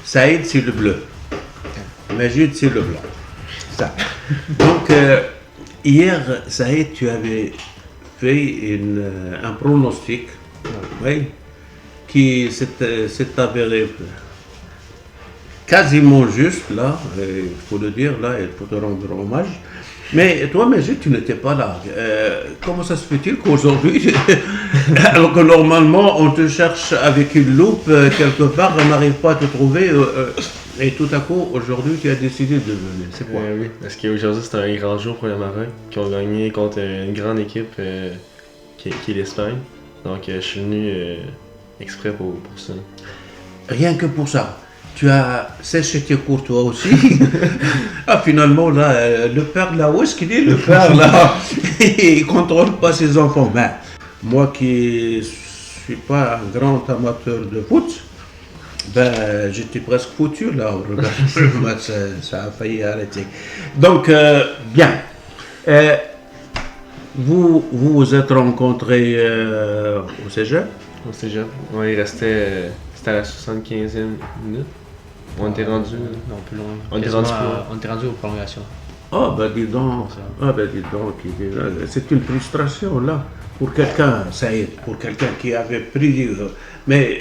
Saïd, c'est le bleu. Majid, c'est le blanc. Ça. Donc, hier, Saïd, tu avais fait un pronostic, oui, qui s'est avéré quasiment juste, là, il faut le dire, là, il faut te rendre hommage. Mais toi, Majid, tu n'étais pas là. Comment ça se fait-il qu'aujourd'hui, alors que normalement, on te cherche avec une loupe quelque part, on n'arrive pas à te trouver, et tout à coup, aujourd'hui, tu as décidé de venir. C'est quoi? Oui, parce qu'aujourd'hui, c'est un grand jour pour le Maroc, qui ont gagné contre une grande équipe qui est l'Espagne. Donc, je suis venu exprès pour ça. Rien que pour ça. Tu as séché tes cours toi aussi. Ah, finalement, là, le père là, où est-ce qu'il est le père là? Il ne contrôle pas ses enfants. Ben, moi qui ne suis pas un grand amateur de foot, ben, j'étais presque foutu là. Regarde le match, ça a failli arrêter. Donc, bien. Vous êtes rencontrés au cégep? Au cégep, ouais, il restait. C'était à la 75e minute. On était rendu. Non, plus loin. On était rendu plus loin. On était rendu aux prolongations. Ah ben dis donc, c'est une frustration là pour quelqu'un, ça y est, pour quelqu'un qui avait pris, mais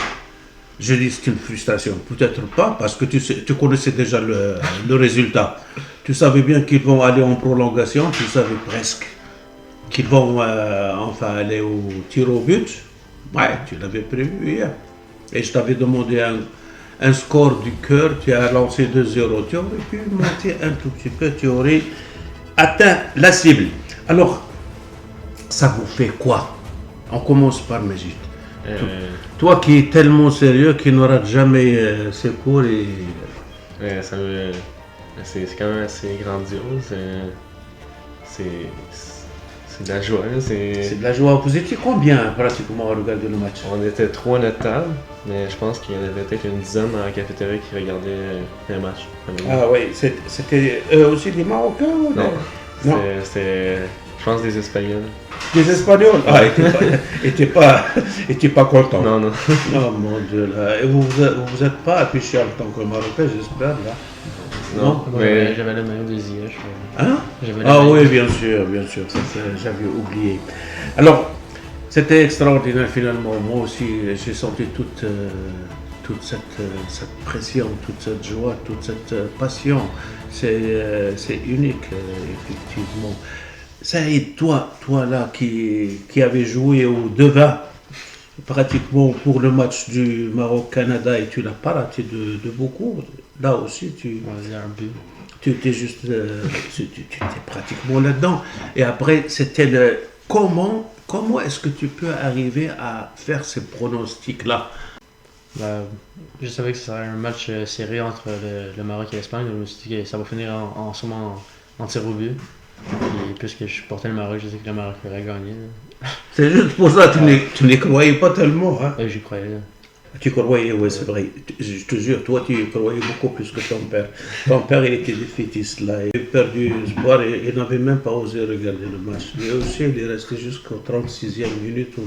je dis c'est une frustration, peut-être pas parce que tu connaissais déjà le résultat, tu savais bien qu'ils vont aller en prolongation, tu savais presque qu'ils vont enfin aller au tir au but, ouais, tu l'avais prévu hier, et je t'avais demandé un score du cœur, tu as lancé 2-0, tu aurais pu monter un tout petit peu, tu aurais atteint la cible. Alors, ça vous fait quoi? On commence par Majid. Toi qui es tellement sérieux, qui n'aura jamais ses cours et... c'est quand même assez grandiose. C'est de la joie. C'est de la joie. Vous étiez combien pratiquement à regarder le match? On était 3 à notre table, mais je pense qu'il y en avait peut-être une dizaine dans la cafétéria qui regardaient le match. Ah oui, c'était eux aussi des Marocains ou Non, non. c'était, je pense, des Espagnols. Des Espagnols? Ah, étaient pas contents. Non. Oh mon Dieu, là. Et vous êtes pas affiché en tant que Marocain, j'espère, là? Non, mais j'avais le maillot des IH. Hein? Oui, bien sûr, ça, j'avais oublié. Alors, c'était extraordinaire finalement. Moi aussi, j'ai senti toute cette pression, toute cette joie, toute cette passion. C'est unique, effectivement. Saïd, toi là, qui avait joué au devin, pratiquement pour le match du Maroc-Canada, et tu l'as pas raté de beaucoup. Là aussi, tu étais juste, tu étais pratiquement là-dedans. Et après, c'était comment est-ce que tu peux arriver à faire ces pronostics-là? Je savais que ce serait un match serré entre le Maroc et l'Espagne. Je me suis dit que ça va finir sûrement en tir au but. Et puisque je supportais le Maroc, je sais que le Maroc aurait gagné. C'est juste pour ça que tu ne croyais pas tellement. Hein? J'y croyais. Tu croyais, oui, c'est vrai. Je te jure, toi, tu croyais beaucoup plus que ton père. Ton père, il était défaitiste, là. Il a perdu espoir et il n'avait même pas osé regarder le match. Lui aussi, il est resté jusqu'au 36e minute ou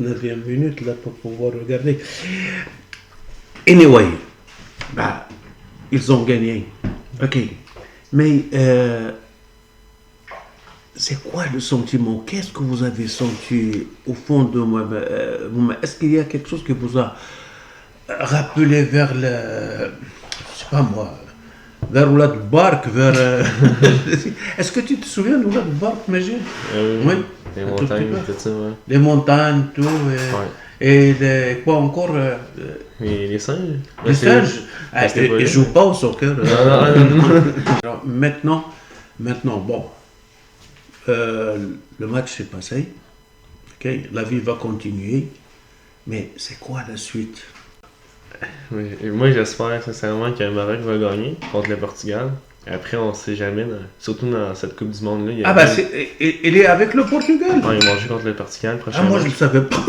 39e minute, là, pour pouvoir regarder. Anyway, ils ont gagné. OK. Mais... c'est quoi le sentiment? Qu'est-ce que vous avez senti au fond de vous-même? Est-ce qu'il y a quelque chose qui vous a rappelé vers je sais pas moi, vers Oulad Bark, vers... Est-ce que tu te souviens d'Oulad Bark, Majid? Oui. Les montagnes, tout ça, ouais. Les montagnes, tout. Et quoi encore? Les singes. Les singes? Ils ne jouent pas au soccer. Alors, maintenant, bon. Le match s'est passé, okay. La vie va continuer, mais c'est quoi la suite? Oui. Et moi j'espère sincèrement que le Maroc va gagner contre le Portugal. Et après on ne sait jamais, surtout dans cette Coupe du Monde-là. Il est avec le Portugal? Non, ils vont jouer contre le Portugal prochainement. Moi je ne le savais pas.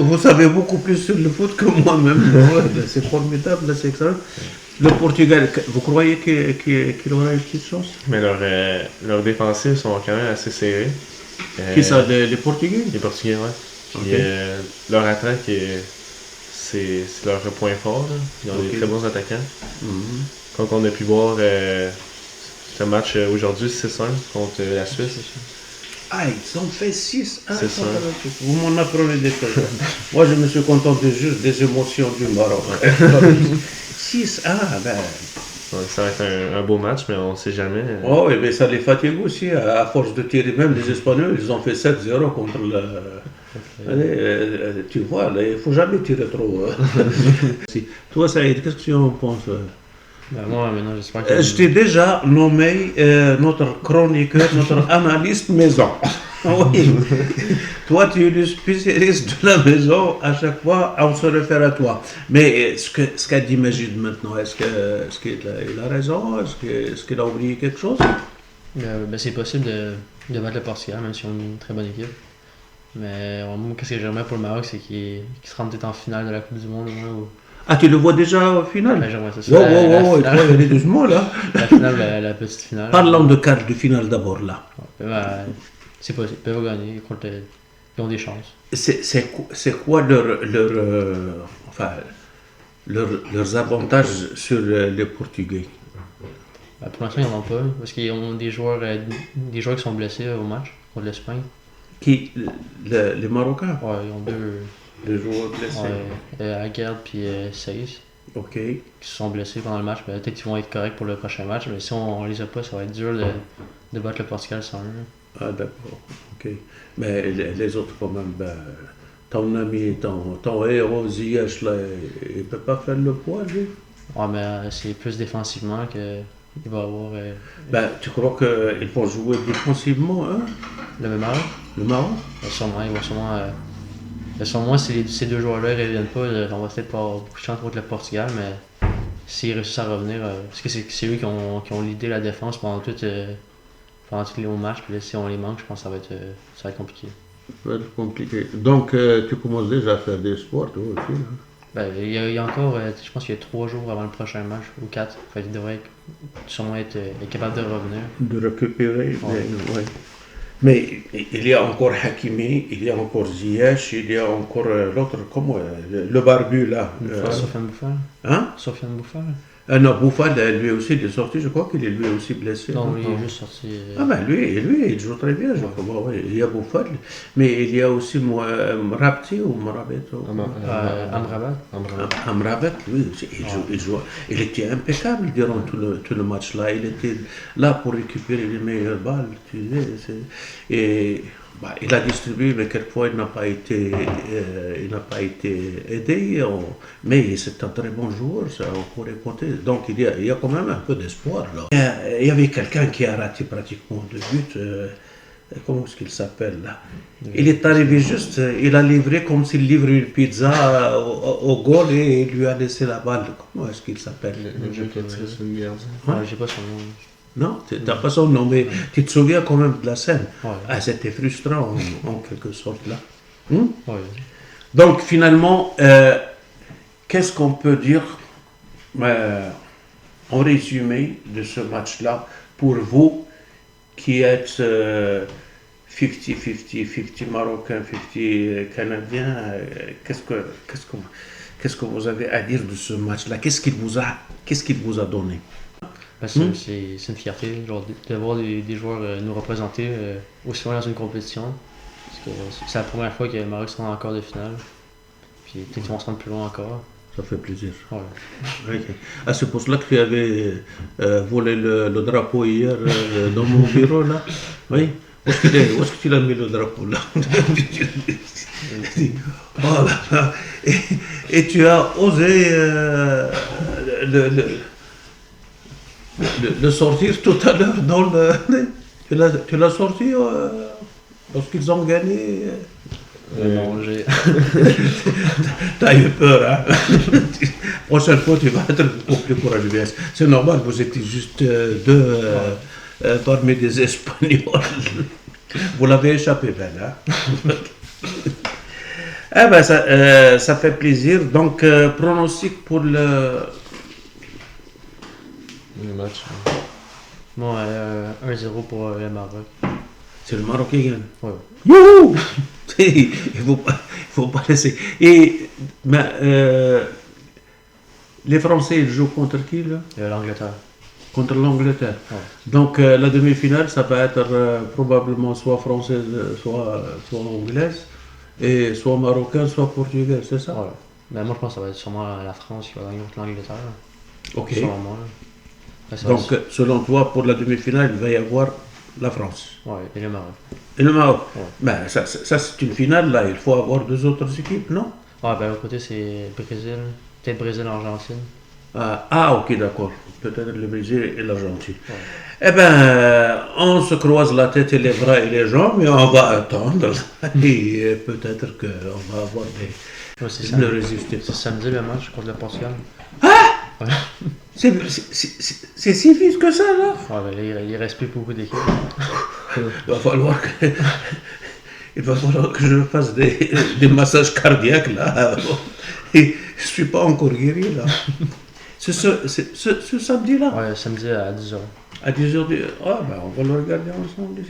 Vous savez beaucoup plus sur le foot que moi-même. C'est formidable, là, c'est extraordinaire. Le Portugal, vous croyez qu'il aura une petite chance? Mais leurs défensifs sont quand même assez serrés. Qui ça, les Portugais? Les Portugais, ouais. Puis Okay. leur attaque, c'est leur point fort. Là. Ils ont des Ok. très bons attaquants. Mhm. Comme on a pu voir ce match aujourd'hui 6-1 contre la Suisse. Ah, ils ont fait 6-1. C'est ça. Vous m'en apprenez des choses. Moi, je me suis contenté juste des émotions du Maroc. 6-1, ben. Donc, ça va être un beau match, mais on ne sait jamais. Oh, oui, mais ça les fatigue aussi, à force de tirer. Même les Espagnols, ils ont fait 7-0 contre le. Allez, tu vois, là, il ne faut jamais tirer trop. Si. Toi, Saïd, qu'est-ce que tu en penses? Ben, moi, maintenant, j'espère que. Je t'ai déjà nommé notre chroniqueur, notre analyste maison. Oui. Toi, tu es le spécialiste de la maison. À chaque fois, on se réfère à toi. Mais ce qu'a dit Magid maintenant, est-ce qu'il a raison? Est-ce qu'il a oublié quelque chose? Ben, c'est possible de battre le Portugal, même si on est une très bonne équipe. Mais moi, qu'est-ce que j'aimerais pour le Maroc, c'est qu'il se rende peut-être en finale de la Coupe du Monde. Au moins, Ah, tu le vois déjà au final? Ben, j'aimerais ça. Wow, wow, il faut y aller doucement là. La finale, la petite finale. Parlons de quart de finale d'abord là. Ben, c'est possible. Ils peuvent gagner. Ils ont des chances. C'est quoi leurs avantages sur les Portugais? Ben, pour l'instant, ils n'en ont pas. Parce qu'ils ont des joueurs qui sont blessés au match contre l'Espagne. Qui? Les Marocains? Ouais, ils ont deux. Les joueurs blessés. Aguerd puis Seyss. Ok. Qui se sont blessés pendant le match. Ben, peut-être qu'ils vont être corrects pour le prochain match. Mais si on les a pas, ça va être dur de battre le Portugal sans eux. Ah, d'accord. Ok. Mais les autres, quand même, ben, ton ami, ton héros Ziyech, là, il peut pas faire le poids, lui? Ouais, mais c'est plus défensivement qu'il va avoir Ben, tu crois qu'ils vont jouer défensivement, hein? le même âge. Le Maroc? Ils vont sûrement si ces deux joueurs-là ne reviennent pas, on va peut-être pas avoir beaucoup de chance contre le Portugal, mais s'ils réussissent à revenir, parce que c'est eux qui ont l'idée la défense pendant tous les hauts matchs, puis là, si on les manque, je pense que ça va être compliqué. Ça va être compliqué. Donc, tu commences déjà à faire des sports, toi aussi, hein? Ben, il y a encore, je pense qu'il y a 3 jours avant le prochain match, ou 4, fait qu'il devrait sûrement être capable de revenir. De récupérer. Ouais. Ouais. Mais il y a encore Hakimi, il y a encore Ziyech, il y a encore l'autre, comment, le barbu là. Sofiane Bouffal. Hein? Sofiane Bouffal. Non, Bouffal, lui aussi, il est sorti, je crois qu'il est lui aussi blessé. Non, il est juste sorti. Ah ben lui, il joue très bien, je crois. Ouais. Il y a Bouffal, mais il y a aussi Rapti ou Morabet. Amrabat. Amrabat, lui aussi, il était impeccable durant tout le match là. Il était là pour récupérer les meilleures balles, tu sais. Et bah, il a distribué, mais quelquefois il n'a pas été aidé. Mais c'est un très bon joueur, ça on pourrait compter. Donc il y a quand même un peu d'espoir là. Il y avait quelqu'un qui a raté pratiquement 2 buts. Comment est-ce qu'il s'appelle là? Il est arrivé juste, il a livré comme s'il livrait une pizza au goal et il lui a laissé la balle. Comment est-ce qu'il s'appelle? Le jeu qui tire sur une garde. Ouais, j'ai pas son nom. Non, tu n'as pas son nom, mais tu te souviens quand même de la scène. Ouais. Ah, c'était frustrant en quelque sorte là. Ouais. Donc finalement, qu'est-ce qu'on peut dire en résumé de ce match-là pour vous qui êtes 50-50 Marocains, 50 Canadiens, qu'est-ce que vous avez à dire de ce match-là? Qu'est-ce qu'il vous a donné? Ben, c'est une fierté genre, de voir des joueurs nous représenter aussi loin dans une compétition. Parce que c'est la première fois que le Maroc se rend encore de finale. Puis peut-être qu'ils vont se rendre plus loin encore. Ça fait plaisir. Ouais. Okay. Ah, c'est pour cela que tu avais volé le drapeau hier dans mon bureau là. Oui. Où est-ce que tu l'as mis le drapeau là? Oh là là. Et tu as osé le sortir tout à l'heure dans le. Tu l'as sorti lorsqu'ils ont gagné. Non, j'ai. T'as eu peur, hein? Prochaine fois, tu vas être beaucoup plus courageux. C'est normal, vous étiez juste deux parmi des Espagnols. Vous l'avez échappé, Ben, hein? Eh ben, ça fait plaisir. Donc, pronostic pour le match. Bon, 1-0 pour le Maroc. C'est le Maroc qui gagne. Ouais. Youhou! faut pas laisser. Et les Français, ils jouent contre qui là? L'Angleterre. Contre l'Angleterre. Ouais. Donc la demi-finale, ça va être probablement soit française, soit anglaise, et soit marocaine, soit portugaise, c'est ça? Ouais. Mais moi, je pense que ça va être sûrement la France qui va gagner contre l'Angleterre. Ok. Selon moi. Là. Ben, ça Donc selon toi, pour la demi-finale, il va y avoir la France. Ouais, et le Maroc. Et le Maroc. Ouais. Ben, ça c'est une finale, là, il faut avoir deux autres équipes, non? Ouais, ben l'autre côté, c'est Brésil. Peut-être Brésil-Argentine. Ok, d'accord. Peut-être le Brésil et l'Argentine. Ouais. Eh ben, on se croise la tête et les bras et les jambes, et on va attendre. Et peut-être qu'on va avoir Ouais, c'est le résultat. C'est samedi le match contre le Portugal. C'est si vite que ça, là? Ouais, ben là, il reste plus beaucoup d'équipes. Il va falloir que je fasse des massages cardiaques, là. Et je suis pas encore guéri, là. C'est ce samedi-là? Ouais, samedi à 10h. À 10h. Ah, ben, on va le regarder ensemble ici.